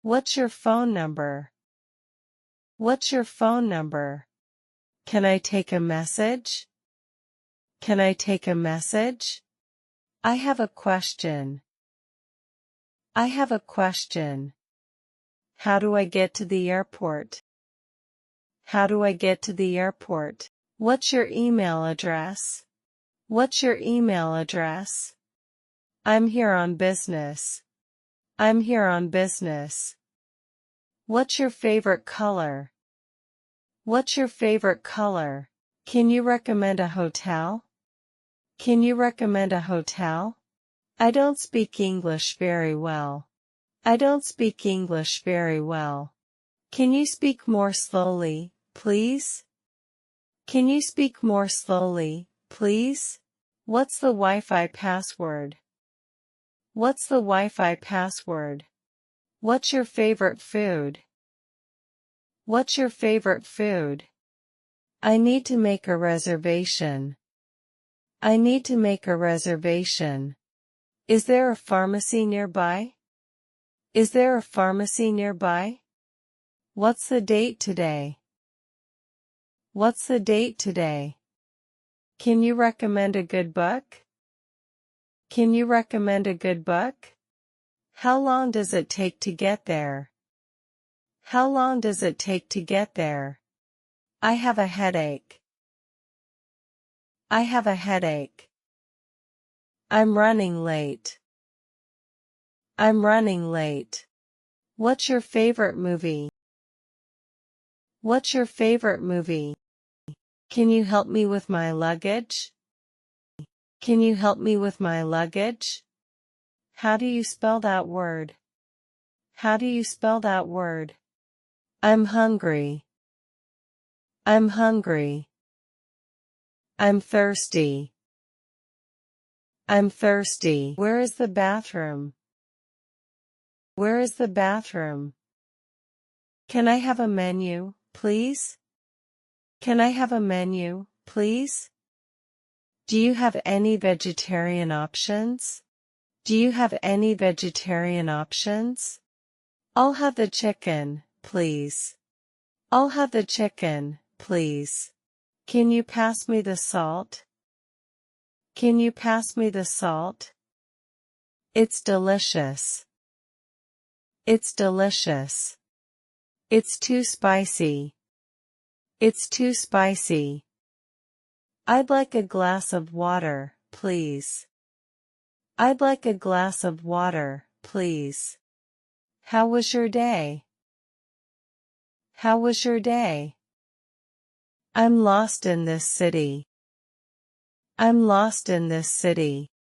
What's your phone number? What's your phone number? Can I take a message? Can I take a message? I have a question. I have a question. How do I get to the airport? How do I get to the airport? What's your email address? What's your email address? I'm here on business. I'm here on business. What's your favorite color? What's your favorite color? Can you recommend a hotel? Can you recommend a hotel? I don't speak English very well. I don't speak English very well. Can you speak more slowly, please? Can you speak more slowly, please? What's the Wi-Fi password? What's the Wi-Fi password? What's your favorite food? What's your favorite food? I need to make a reservation. I need to make a reservation. Is there a pharmacy nearby? Is there a pharmacy nearby? What's the date today? What's the date today? Can you recommend a good book? Can you recommend a good book? How long does it take to get there? How long does it take to get there? I have a headache. I have a headache. I'm running late. I'm running late. What's your favorite movie? What's your favorite movie? Can you help me with my luggage? Can you help me with my luggage? How do you spell that word? How do you spell that word? I'm hungry. I'm hungry. I'm thirsty. I'm thirsty. Where is the bathroom? Where is the bathroom? Can I have a menu, please? Can I have a menu, please? Do you have any vegetarian options? Do you have any vegetarian options? I'll have the chicken, please. I'll have the chicken, please. Can you pass me the salt? Can you pass me the salt? It's delicious. It's delicious. It's too spicy. It's too spicy. I'd like a glass of water, please. I'd like a glass of water, please. How was your day? How was your day? I'm lost in this city. I'm lost in this city.